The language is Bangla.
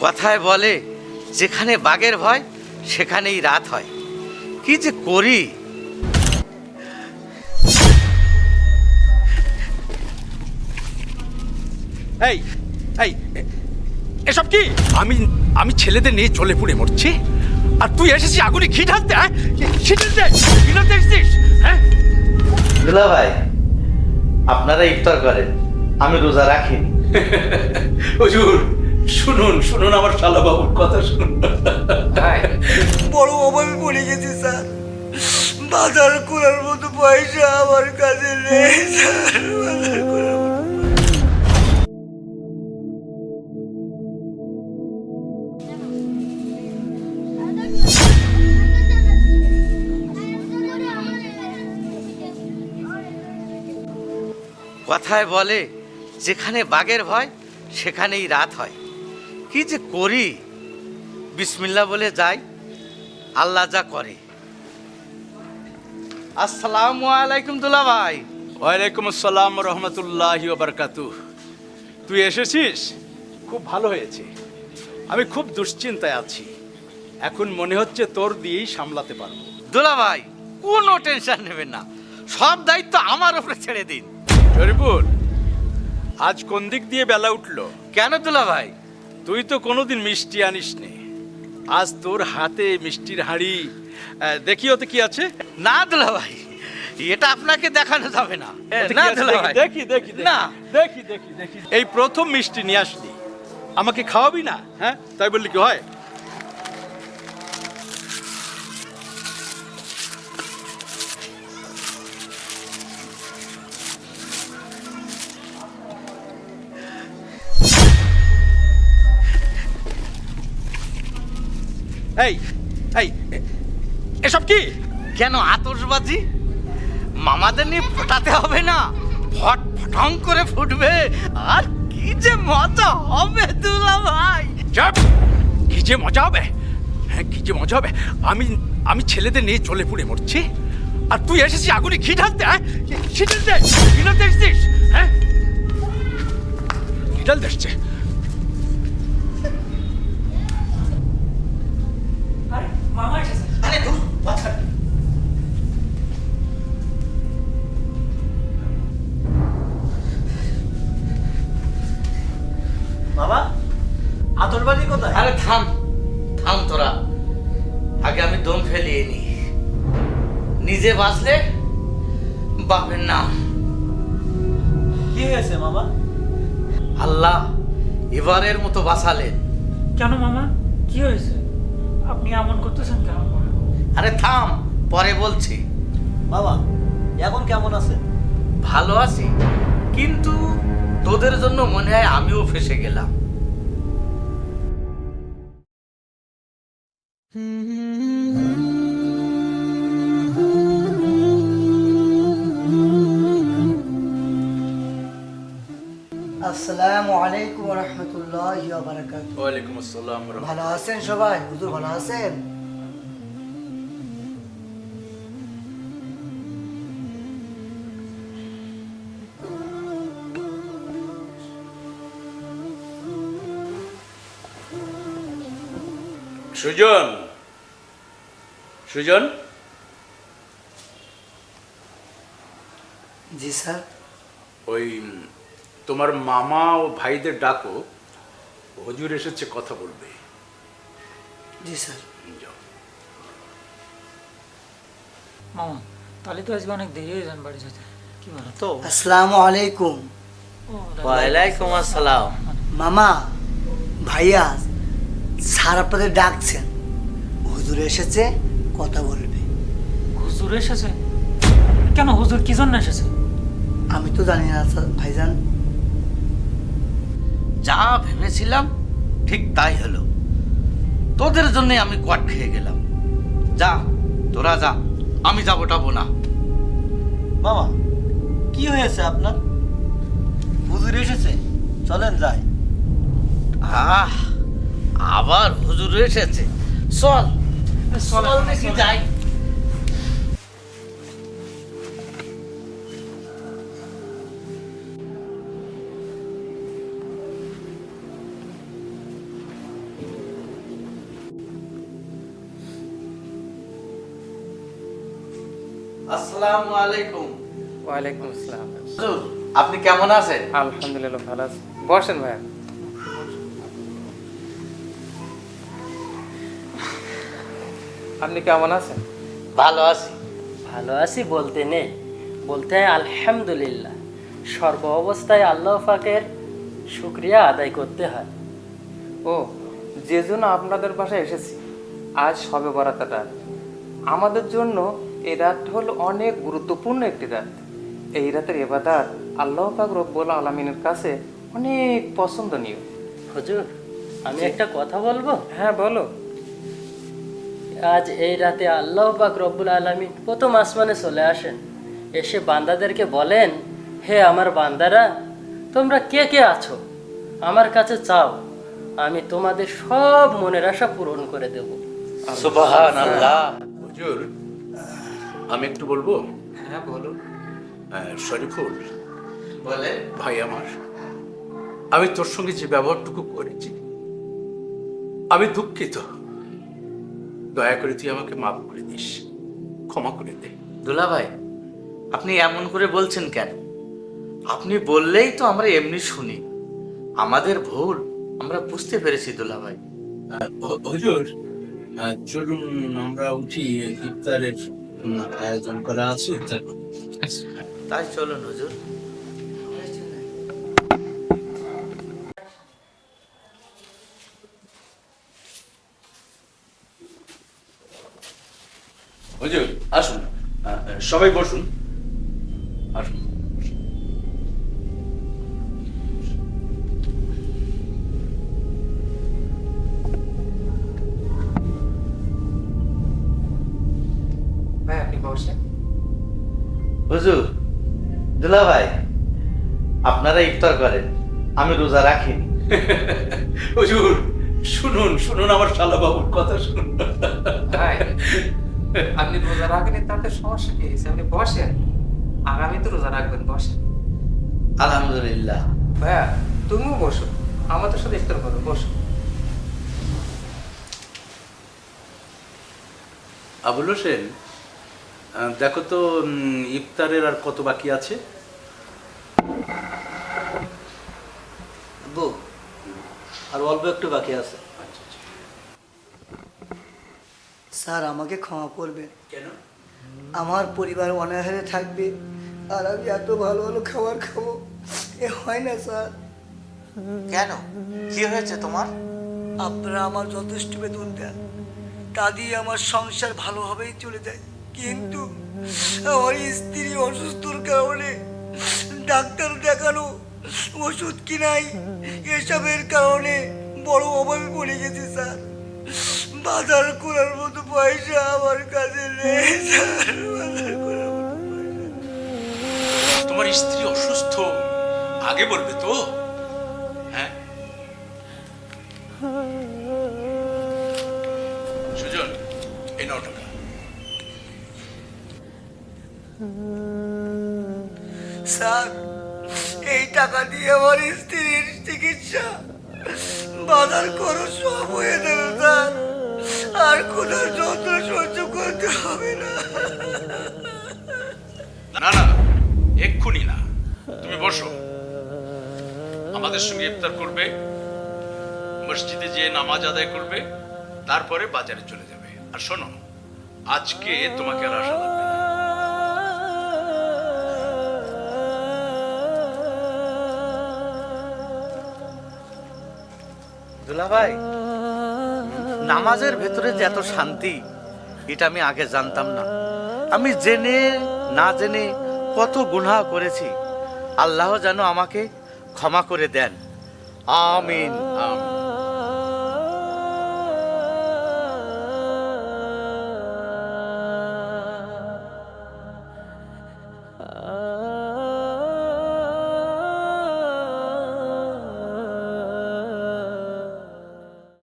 কথায় বলে যেখানে বাঘের ভয় সেখানেই রাত হয়। কি যে করি। এই এই এসব কি? আমি আমি ছেলেদের নিয়ে চলে পুড়ে মরছি, আর তুই এসেছিস আগুনে ঘি ঢালতে? হ্যাঁ, ঘি ঢালতে ঘি ঢালতে এসেছিস? হ্যাঁ, দুলা ভাই, আপনারা ইফতার করেন, আমি রোজা রাখিনি। হুজুর শুনুন শুনুন, আমার শালা বাবুর কথা শুনুন। বড় অভাবে পড়ে গেছি স্যার। বাজার করার মতো পয়সা আমার কাছে নেই স্যার। বাজার করার মতো কথায় বলে যেখানে বাঘের ভয় সেখানেই রাত হয়। কি যে করি। বিসমিল্লাহ বলে যাই, আল্লাহ যা করে। আসসালামু আলাইকুম দুলা ভাই। ওয়ালাইকুম আসসালাম রহমতুল্লাহি ওয়া বারাকাতুহু। তুই এসেছিস, খুব ভালো হয়েছে। আমি খুব দুশ্চিন্তায় আছি, এখন মনে হচ্ছে তোর দিয়েই সামলাতে পারবো। দুলা ভাই, কোনো টেনশন নেবেন না, সব দায়িত্ব আমার উপরে ছেড়ে দিন। শরীফুল, আজ কোন দিক দিয়ে বেলা উঠলো? কেন দুলা ভাই? তুই তো কোনোদিন মিষ্টি আনিস নে, আজ তোর হাতে মিষ্টির হাঁড়ি। দেখি ওতে কি আছে। না দুলা ভাই, এটা আপনাকে দেখানো যাবে না। না দুলা ভাই, দেখি দেখি না। দেখি দেখি দেখি। এই প্রথম মিষ্টি নিয়ে আসলি, আমাকে খাওয়াবি না? হ্যাঁ, তাই বললি কি হয়? এই এই এসব কি? কেন আতশবাজি? মামাদের নিয়ে ফোটাতে হবে না, ফট ফটং করে ফুটবে, আর কি যে মজা হবে দুলা ভাই। চুপ! কি যে মজা হবে, হ্যাঁ কি যে মজা হবে। আমি আমি ছেলেদের নিয়ে চলে পুড়ে মরছি, আর তুই এসেছিস আগুনে ঘি ঢালতে? হ্যাঁ, ঘি ঢালতে ঘি ঢালতে এসেছিস? হ্যাঁ, ঘি ঢালতে এসছে। আরে ধুর, বাছা। বাবা, আতরবাজি কোথায়? আরে থাম থাম তোরা, আগে আমি দম ফেলিয়ে নি। নিজে বাঁচলে বাপের নাম। কি হয়েছে মামা? আল্লাহ এবারের মতো বাঁচালেন। কেন মামা, কি হয়েছে? আপনি এমন করতেছেন কেন? আরে থাম, পরে বলছি। বাবা, এখন কেমন আছেন? ভালো আছি, কিন্তু তোদের জন্য মনে হয় আমিও ফেসে গেলাম। আসসালামু আলাইকুম ওয়া রাহমাতুল্লাহি ওয়া বারাকাতুহু। ওয়ালাইকুম আসসালাম। ভালো আছেন সবাই? হুজুর ভালো আছেন? সুজন, সুজন, জি স্যার। ওই তোমার মামা ও ভাইদের ডাকো, হুজুর এসেছে, কথা বলবে। জি স্যার। যাও। মামা, তাহলে তো আজকে অনেক দেরি হয়ে যান বাড়ি যেতে, কি বলো তো? আসসালামু আলাইকুম। ও, দাদা। ওয়ালাইকুম আসসালাম। মামা, ভাইয়া, স্যার আপনাদের ডাকছেন, হুজুর এসেছে, কথা বলবে। হুজুর এসেছে? কেন, হুজুর কি জন্য এসেছে? আমি তো জানি না স্যার ভাইজান। যা ভেবেছিলাম ঠিক তাই হলো, তোদের জন্য আমি কট খেয়ে গেলাম। যা তোরা যা, আমি যাবো না। মামা, কি হয়েছে আপনার? হুজুর এসেছে, চলেন যাই। আহ, আবার হুজুর এসেছে, চল চল দেখি যাই। আসসালামু আলাইকুম। ওয়ালাইকুম আসসালাম। হুজুর, আপনি কেমন আছেন? আলহামদুলিল্লাহ ভালো আছি। বসেন ভাইয়া। আপনি কেমন আছেন? ভালো আছি। ভালো আছি বলতে নেই, বলতে হয় আলহামদুলিল্লাহ। সর্ব অবস্থায় আল্লাহ পাকের শুকরিয়া আদায় করতে হয়। ও, যে জন্য আপনাদের বাসায় এসেছি, আজ শবে বরাতের রাত। আমাদের জন্য এই রাতটা হলো অনেক গুরুত্বপূর্ণ একটি রাত। এই রাতের ইবাদত আল্লাহ পাক রব্বুল আলামিনের কাছে অনেক পছন্দনীয়। হুজুর, আমি একটা কথা বলবো? হ্যাঁ বলো। আজ এই রাতে আল্লাহ পাক রব্বুল আলামিন প্রথম আসমানে চলে আসেন, এসে বান্দাদেরকে বলেন, হে আমার বান্দারা, তোমরা কে কে আছো, আমার কাছে চাও, আমি তোমাদের সব মনের আশা পূরণ করে দেব। সুবহানাল্লাহ। হুজুর, আমি একটু বলবো? হ্যাঁ বলো। শরীফুল বলে ভাই আমার, আমি তোর সঙ্গে যে ব্যবহারটুকু করেছি, আমি দুঃখিত। দয়া করে তুই আমাকে মাফ করে দিস, ক্ষমা করে দে। দুলা ভাই, আপনি এমন করে বলছেন কেন? আপনি বললেই তো আমরা এমনি শুনি। আমাদের ভুল আমরা বুঝতে পেরেছি দুলা ভাই। হুজুর, চলুন আমরা উঠি, ইফতারের আয়োজন করা আছে। তাই চলুন হুজুর। হুজুর আসুন, সবাই বসুন, আসুন। ভাই আপনি বসেন। হুজুর, দুলা ভাই, আপনারা ইফতার করেন, আমি রোজা রাখিনি। হুজুর শুনুন, শুনুন আমার শালা বাবুর কথা শুনুন। ভাই আপনি রোজা রাখেন, তাতে সমস্যা কি হয়েছে? আপনি বসেন, আগামী তো রোজা রাখবেন, বসেন। আলহামদুলিল্লাহ। ভাইয়া তুমিও বসো, আমাদের সাথে ইফতার করো, বসো। আবুল হোসেন, দেখো তো ইফতারের আর কত বাকি আছে? বউ, আর অল্প একটু বাকি আছে। স্যার আমাকে ক্ষমা করবেন, কেন? আমার পরিবার অনাহারে থাকবে আর আমি এত ভালো ভালো খাবার খাবো, এ হয় না স্যার। কেন, কি হয়েছে তোমার? আপনারা আমার যথেষ্ট বেতন দেন, তা দিয়ে আমার সংসার ভালোভাবেই চলে যায়, কিন্তু আমার স্ত্রী অসুস্থর কারণে ডাক্তার দেখানো, ওষুধ কিনাই, এসবের কারণে বড় অভাবে পড়ে গেছি স্যার। বাজার করার মতো পয়সা আমার কাছে নেই স্যার, বাজার করার মতো পয়সা নেই। তোমার স্ত্রী অসুস্থ, আগে বলবে তো। হ্যাঁ সুজন, এই নাও টাকা। স্যার এই টাকা দিয়ে আমার স্ত্রীর চিকিৎসা, বাজার খরচ সব হয়ে যাবে স্যার, আর কোনো যন্ত্র সহ্য করতে হবে না। না না, এক্ষুনি না, তুমি বসো, আমাদের সঙ্গে ইফতার করবে, মসজিদে যেয়ে নামাজ আদায় করবে, তারপরে বাজারে চলে যাবে। আর শোনো, আজকে তোমাকে আর আসা লাগবে না। দুলা ভাই, নামাজের ভেতরে যে এত শান্তি, এটা আমি আগে জানতাম না। আমি জেনে না জেনে কত গুনাহ করেছি। আল্লাহ যেন আমাকে ক্ষমা করে দেন, আমিন। আমিন।